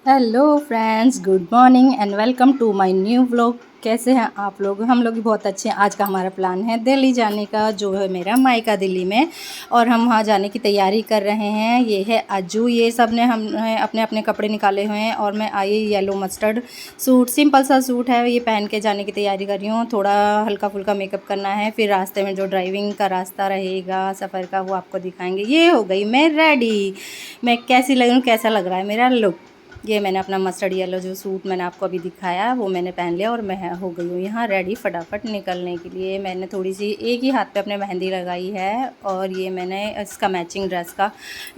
Hello friends, good morning and welcome to my new vlog. कैसे हैं आप लोग? हम लोग भी बहुत अच्छे हैं। आज का हमारा प्लान है दिल्ली जाने का, जो है मेरा मायका दिल्ली में, और हम वहाँ जाने की तैयारी कर रहे हैं। ये है अज्जू, ये सब ने हम अपने अपने कपड़े निकाले हुए हैं और मैं आई येलो मस्टर्ड सूट, सिंपल सा सूट है, ये पहन के जाने की तैयारी कर रही हूँ। थोड़ा हल्का फुल्का मेकअप करना है, फिर रास्ते में जो ड्राइविंग का रास्ता रहेगा सफ़र का वो आपको दिखाएंगे। ये हो गई मैं रेडी। मैं कैसी लग रही हूँ, कैसा लग रहा है मेरा लुक? ये मैंने अपना मस्टर्ड येलो जो सूट मैंने आपको अभी दिखाया वो मैंने पहन लिया और मैं हो गई हूँ यहाँ रेडी फटाफट निकलने के लिए। मैंने थोड़ी सी एक ही हाथ पे अपने मेहंदी लगाई है और ये मैंने इसका मैचिंग ड्रेस का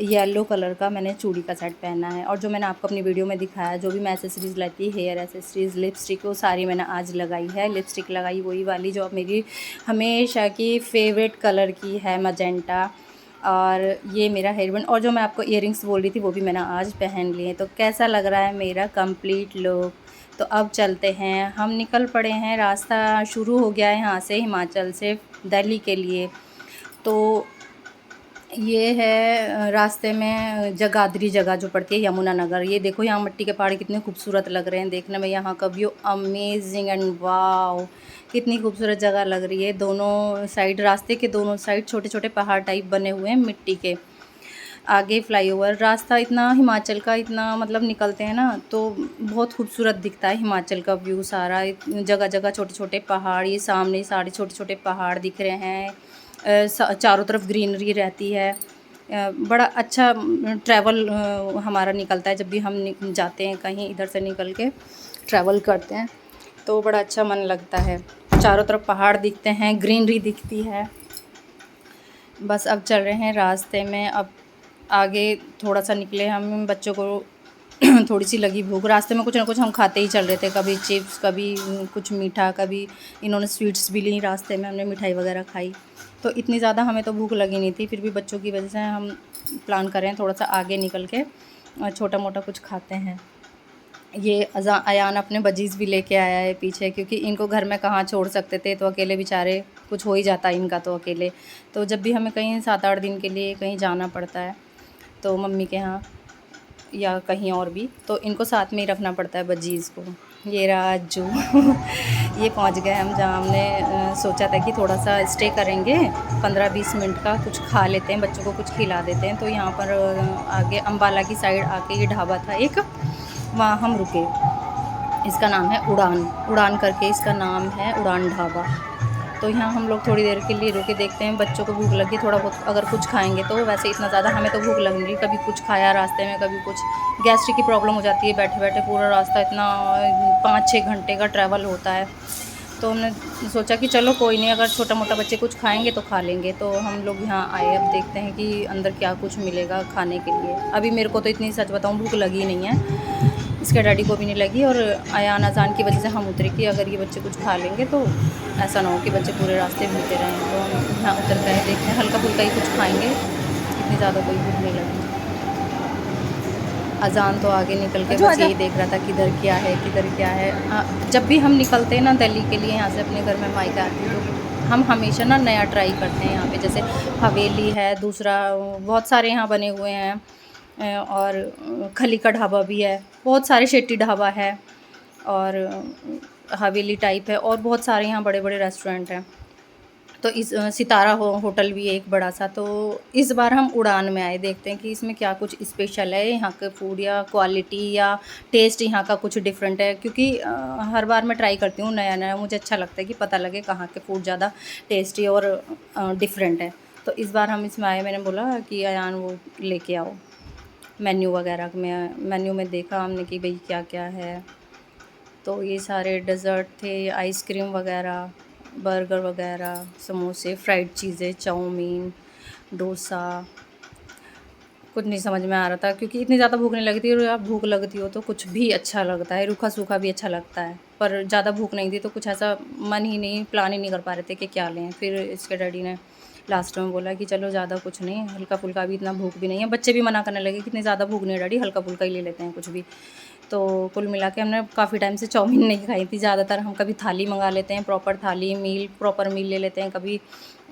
येलो कलर का मैंने चूड़ी का सेट पहना है। और जो मैंने आपको अपनी वीडियो में दिखाया, जो भी मैं एसेसरीज़ लेती, हेयर एसेसरीज़, लिपस्टिक, वो सारी मैंने आज लगाई है। लिपस्टिक लगाई वही वाली जो मेरी हमेशा की फेवरेट कलर की है, मजेंटा। और ये मेरा हेयरबैंड, और जो मैं आपको इयररिंग्स बोल रही थी वो भी मैंने आज पहन लिए। तो कैसा लग रहा है मेरा कंप्लीट लुक? तो अब चलते हैं, हम निकल पड़े हैं। रास्ता शुरू हो गया है यहाँ से, हिमाचल से दिल्ली के लिए। तो ये है रास्ते में जगाधरी जगह जो पड़ती है, यमुनानगर। ये देखो यहाँ मिट्टी के पहाड़ कितने खूबसूरत लग रहे हैं देखने में। यहाँ का व्यू अमेजिंग एंड वाव, कितनी खूबसूरत जगह लग रही है। दोनों साइड, रास्ते के दोनों साइड छोटे छोटे पहाड़ टाइप बने हुए हैं मिट्टी के। आगे फ्लाईओवर, रास्ता इतना हिमाचल का, इतना मतलब निकलते हैं ना तो बहुत खूबसूरत दिखता है हिमाचल का व्यू सारा। जगह जगह छोटे छोटे पहाड़, ये सामने सारे छोटे छोटे पहाड़ दिख रहे हैं। चारों तरफ ग्रीनरी रहती है। बड़ा अच्छा ट्रैवल हमारा निकलता है जब भी हम जाते हैं कहीं, इधर से निकल के ट्रैवल करते हैं तो बड़ा अच्छा मन लगता है। चारों तरफ पहाड़ दिखते हैं, ग्रीनरी दिखती है। बस अब चल रहे हैं रास्ते में। अब आगे थोड़ा सा निकले हम, बच्चों को थोड़ी सी लगी भूख। रास्ते में कुछ ना कुछ हम खाते ही चल रहे थे, कभी चिप्स, कभी कुछ मीठा, कभी इन्होंने स्वीट्स भी ली। रास्ते में हमने मिठाई वगैरह खाई। तो इतनी ज़्यादा हमें तो भूख लगी नहीं थी, फिर भी बच्चों की वजह से हम प्लान कर रहे हैं थोड़ा सा आगे निकल के छोटा मोटा कुछ खाते हैं। ये अयान अपने बजीज़ भी लेके आया है पीछे, क्योंकि इनको घर में कहाँ छोड़ सकते थे, तो अकेले बेचारे, कुछ हो ही जाता इनका तो अकेले। तो जब भी हमें कहीं 7-8 दिन के लिए कहीं जाना पड़ता है तो मम्मी के यहाँ या कहीं और भी, तो इनको साथ में ही रखना पड़ता है बजीज़ को। ये रहा अज्जू ये पहुंच गए हम जहाँ हमने सोचा था कि थोड़ा सा स्टे करेंगे, 15-20 मिनट का कुछ खा लेते हैं, बच्चों को कुछ खिला देते हैं। तो यहाँ पर आगे अम्बाला की साइड आके ये ढाबा था एक, वहाँ हम रुके। इसका नाम है उड़ान, उड़ान करके इसका नाम है, उड़ान ढाबा। तो यहाँ हम लोग थोड़ी देर के लिए रुके, देखते हैं बच्चों को भूख लगी थोड़ा बहुत, अगर कुछ खाएंगे तो। वैसे इतना ज़्यादा हमें तो भूख लग नहीं रही, कभी कुछ खाया रास्ते में, कभी कुछ। गैस्ट्रिक की प्रॉब्लम हो जाती है बैठे बैठे, पूरा रास्ता इतना 5-6 घंटे का ट्रैवल होता है। तो हमने सोचा कि चलो कोई नहीं, अगर छोटा मोटा बच्चे कुछ खाएंगे तो खा लेंगे। तो हम लोग यहाँ आए, अब देखते हैं कि अंदर क्या कुछ मिलेगा खाने के लिए। अभी मेरे को तो इतनी, सच बताऊँ, भूख लगी नहीं है, इसके डैडी को भी नहीं लगी। और अयान अजान की वजह से हम उतरे कि अगर ये बच्चे कुछ खा लेंगे तो ऐसा ना हो कि बच्चे पूरे रास्ते भूखे रहें। तो हम यहाँ उतर गए, देखते हैं हल्का फुल्का ही कुछ खाएंगे, इतनी ज़्यादा कोई भूख नहीं लगी। अजान तो आगे निकल के बस यही देख रहा था किधर क्या है, किधर क्या है। जब भी हम निकलते हैं ना दिल्ली के लिए, यहाँ से अपने घर में मायका आती है, तो हम हमेशा ना नया ट्राई करते हैं। यहाँ पे जैसे हवेली है, दूसरा बहुत सारे यहाँ बने हुए हैं, और खली का ढाबा भी है, बहुत सारे, शेट्टी ढाबा है, और हवेली टाइप है, और बहुत सारे यहाँ बड़े बड़े रेस्टोरेंट हैं। तो इस सितारा होटल भी है एक बड़ा सा। तो इस बार हम उड़ान में आए, देखते हैं कि इसमें क्या कुछ स्पेशल है, यहाँ के फूड या क्वालिटी या टेस्ट यहाँ का कुछ डिफरेंट है। क्योंकि हर बार मैं ट्राई करती हूँ नया नया, मुझे अच्छा लगता है कि पता लगे कहाँ के फूड ज़्यादा टेस्टी और डिफरेंट है। तो इस बार हम इसमें आए, मैंने बोला कि अयान वो लेके आओ मेन्यू वगैरह में। मेन्यू में देखा हमने कि भाई क्या क्या है। तो ये सारे डेज़र्ट थे, आइसक्रीम वगैरह, बर्गर वगैरह, समोसे, फ्राइड चीज़ें, चाउमीन, डोसा। कुछ नहीं समझ में आ रहा था, क्योंकि इतनी ज़्यादा भूख नहीं लगी थी। और आप भूख लगती हो तो कुछ भी अच्छा लगता है, रूखा सूखा भी अच्छा लगता है। पर ज़्यादा भूख नहीं थी तो कुछ ऐसा मन ही नहीं, प्लान ही नहीं कर पा रहे थे कि क्या लें। फिर इसके डैडी ने लास्ट में बोला कि चलो ज़्यादा कुछ नहीं, हल्का फुल्का, भी इतना भूख भी नहीं है। बच्चे भी मना करने लगे कि इतनी ज़्यादा भूख नहीं है डैडी, हल्का फुल्का ही ले लेते हैं कुछ भी। तो कुल मिला के हमने काफ़ी टाइम से चाउमीन नहीं खाई थी। ज़्यादातर हम कभी थाली मंगा लेते हैं, प्रॉपर थाली, मील, प्रॉपर मील ले लेते हैं। कभी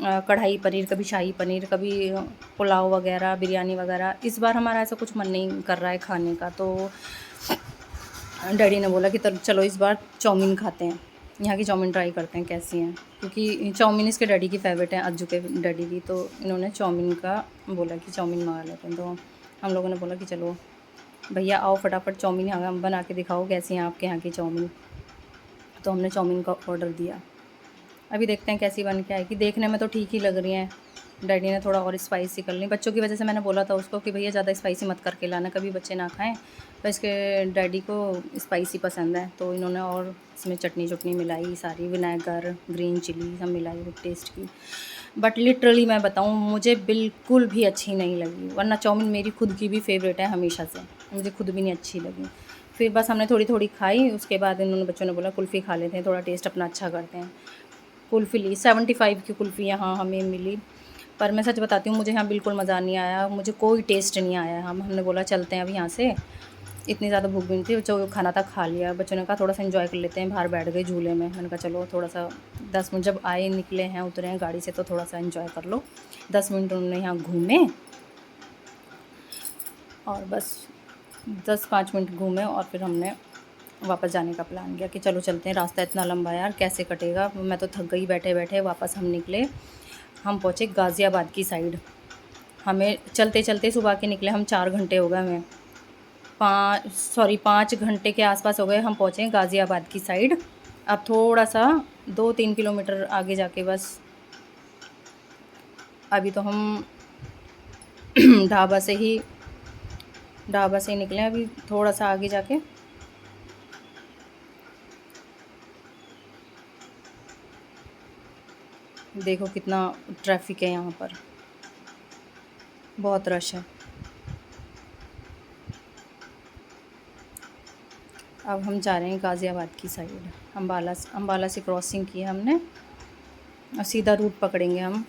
कढ़ाई पनीर, कभी शाही पनीर, कभी पुलाव वगैरह, बिरयानी वगैरह। इस बार हमारा ऐसा कुछ मन नहीं कर रहा है खाने का। तो डैडी ने बोला कि चलो इस बार चाउमीन खाते हैं, यहाँ की चाउमीन ट्राई करते हैं कैसी हैं, क्योंकि चाउमीन इसके डैडी की फ़ेवरेट है, अज्जू के डैडी की। तो इन्होंने चाउमीन का बोला कि चाउमीन मंगा लेते हैं। तो हम लोगों ने बोला कि चलो भैया आओ फटाफट चाउमीन यहाँ बना के दिखाओ कैसी हैं आपके यहाँ की चाउमीन। तो हमने चाउमीन का ऑर्डर दिया, अभी देखते हैं कैसी बन के आएगी। देखने में तो ठीक ही लग रही हैं। डैडी ने थोड़ा और स्पाइसी कर ली, बच्चों की वजह से मैंने बोला था उसको कि भैया ज़्यादा स्पाइसी मत करके लाना, कभी बच्चे ना खाएं। तो इसके डैडी को स्पाइसी पसंद है, तो इन्होंने और इसमें चटनी मिलाई सारी, विनेगर, ग्रीन चिली सब मिलाई टेस्ट की। बट लिटरली मैं बताऊं, मुझे बिल्कुल भी अच्छी नहीं लगी, वरना चाउमीन मेरी खुद की भी फेवरेट है हमेशा से, मुझे खुद भी नहीं अच्छी लगी। फिर बस हमने थोड़ी थोड़ी खाई, उसके बाद इन्होंने बच्चों ने बोला कुल्फ़ी खा लेते हैं, थोड़ा टेस्ट अपना अच्छा करते हैं। कुल्फ़ी ली 75 की कुल्फ़ी यहाँ हमें मिली, पर मैं सच बताती हूँ मुझे यहाँ बिल्कुल मज़ा नहीं आया, मुझे कोई टेस्ट नहीं आया। हमने बोला चलते हैं अब यहाँ से, इतनी ज़्यादा भूख भी नहीं थी, जो खाना था खा लिया। बच्चों ने कहा थोड़ा सा एंजॉय कर लेते हैं, बाहर बैठ गए झूले में। मैंने कहा चलो थोड़ा सा 10 मिनट, जब आए निकले हैं उतरे हैं गाड़ी से तो थोड़ा सा एंजॉय कर लो। 10 मिनट उन्होंने यहाँ घूमे और बस 10-5 मिनट घूमे और फिर हमने वापस जाने का प्लान किया कि चलो चलते हैं, रास्ता इतना लंबा है यार कैसे कटेगा। मैं तो थक गई बैठे बैठे। वापस हम निकले, हम पहुँचे गाज़ियाबाद की साइड। हमें चलते चलते सुबह के निकले हम 4 घंटे हो गए हमें, 5 घंटे के आसपास हो गए। हम पहुँचे गाज़ियाबाद की साइड। अब थोड़ा सा 2-3 किलोमीटर आगे जाके बस, अभी तो हम ढाबा से ही निकले। अभी थोड़ा सा आगे जाके देखो कितना ट्रैफिक है यहाँ पर, बहुत रश है। अब हम जा रहे हैं गाज़ियाबाद की साइड। अम्बाला से क्रॉसिंग की हमने और सीधा रूट पकड़ेंगे हम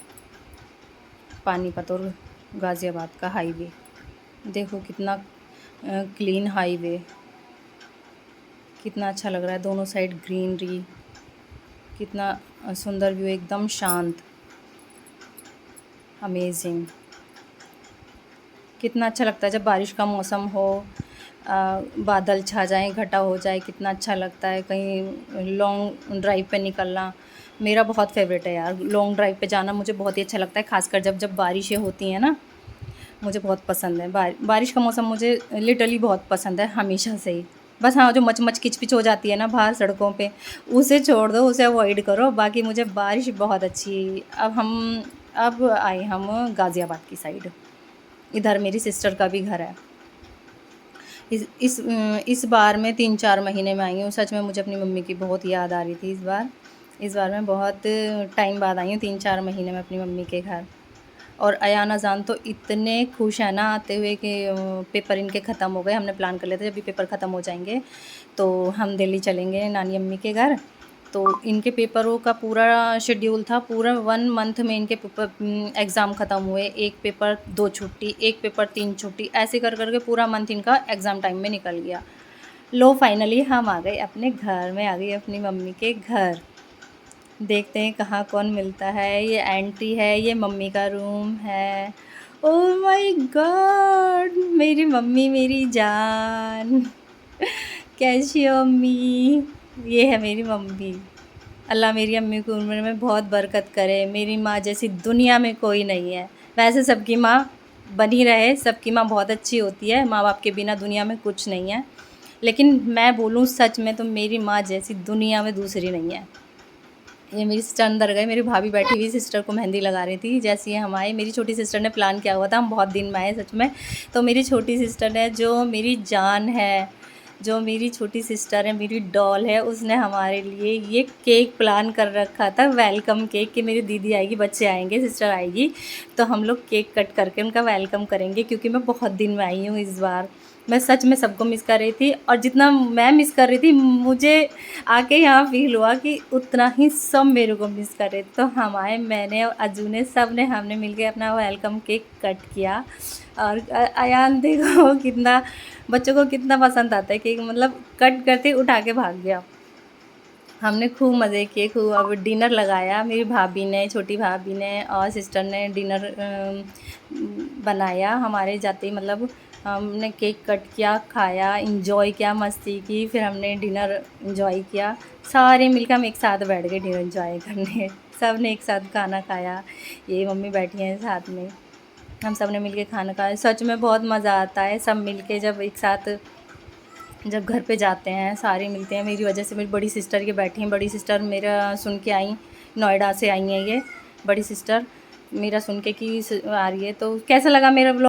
पानीपत और गाज़ियाबाद का हाईवे। देखो कितना क्लीन हाईवे, कितना अच्छा लग रहा है, दोनों साइड ग्रीनरी, कितना सुंदर व्यू, एकदम शांत, अमेजिंग। कितना अच्छा लगता है जब बारिश का मौसम हो, बादल छा जाएं, घटा हो जाए, कितना अच्छा लगता है। कहीं लॉन्ग ड्राइव पे निकलना मेरा बहुत फेवरेट है यार। लॉन्ग ड्राइव पे जाना मुझे बहुत ही अच्छा लगता है, खासकर जब बारिशें होती हैं ना, मुझे बहुत पसंद है। बारिश का मौसम मुझे लिटरली बहुत पसंद है हमेशा से ही। बस हाँ, जो मच किचपिच हो जाती है ना बाहर सड़कों पे, उसे छोड़ दो, उसे अवॉइड करो, बाकी मुझे बारिश बहुत अच्छी। अब आए हम गाज़ियाबाद की साइड, इधर मेरी सिस्टर का भी घर है। इस बार मैं 3-4 महीने में आई हूँ। सच में मुझे अपनी मम्मी की बहुत याद आ रही थी इस बार मैं बहुत टाइम बाद आई हूँ, 3-4 महीने में अपनी मम्मी के घर। और अयान अजान तो इतने खुश है ना आते हुए कि पेपर इनके ख़त्म हो गए। हमने प्लान कर लिया था जब भी पेपर ख़त्म हो जाएंगे तो हम दिल्ली चलेंगे नानी अम्मी के घर। तो इनके पेपरों का पूरा शेड्यूल था, पूरा 1 मंथ में इनके पेपर एग्ज़ाम ख़त्म हुए। एक पेपर 2 छुट्टी, एक पेपर 3 छुट्टी, ऐसे कर के पूरा मंथ इनका एग्ज़ाम टाइम में निकल गया। लो फाइनली हम आ गए अपने घर में, आ गई अपनी मम्मी के घर। देखते हैं कहाँ कौन मिलता है। ये एंट्री है, ये मम्मी का रूम है। ओह माय गॉड, मेरी मम्मी मेरी जान, कैसी हो अम्मी? ये है मेरी मम्मी। अल्लाह मेरी अम्मी को उम्र में बहुत बरकत करे। मेरी माँ जैसी दुनिया में कोई नहीं है। वैसे सबकी माँ बनी रहे, सबकी माँ बहुत अच्छी होती है, माँ बाप के बिना दुनिया में कुछ नहीं है। लेकिन मैं बोलूँ सच में तो मेरी माँ जैसी दुनिया में दूसरी नहीं है। ये मेरी सिस्टर अंदर गए, मेरी भाभी बैठी हुई सिस्टर को मेहंदी लगा रही थी। जैसे ही हम आए, मेरी छोटी सिस्टर ने प्लान किया हुआ था, हम बहुत दिन में आए सच में। तो मेरी छोटी सिस्टर ने, जो मेरी जान है, जो मेरी छोटी सिस्टर है, मेरी डॉल है, उसने हमारे लिए ये केक प्लान कर रखा था, वेलकम केक, कि मेरी दीदी आएगी, बच्चे आएंगे, सिस्टर आएगी, तो हम लोग केक कट करके उनका वेलकम करेंगे। क्योंकि मैं बहुत दिन में आई हूँ इस बार, मैं सच में सबको मिस कर रही थी। और जितना मैं मिस कर रही थी, मुझे आके यहाँ फील हुआ कि उतना ही सब मेरे को मिस कर रहे थे। तो हम आए, मैंने और अजू ने, सब ने, हमने मिलके अपना वेलकम केक कट किया। और अयान देखो कितना, बच्चों को कितना पसंद आता है केक, मतलब कट करते उठा के भाग गया। हमने खूब मज़े किए, खूब। अब डिनर लगाया, मेरी भाभी ने, छोटी भाभी ने और सिस्टर ने डिनर बनाया हमारे जाते ही, मतलब हमने केक कट किया, खाया, इंजॉय किया, मस्ती की, फिर हमने डिनर इंजॉय किया। सारे मिलकर हम एक साथ बैठ गए डिनर इंजॉय करने। सब ने एक साथ खाना खाया। ये मम्मी बैठी हैं साथ में, हम सब ने मिलके खाना खाया। सच में बहुत मज़ा आता है सब मिलके जब एक साथ जब घर पे जाते हैं, सारे मिलते हैं। मेरी वजह से मेरी बड़ी सिस्टर ये बैठी हैं, बड़ी सिस्टर मेरा सुन के आई, नोएडा से आई हैं ये बड़ी सिस्टर मेरा सुन के कि आ रही है। तो कैसा लगा मेरा ब्लॉग?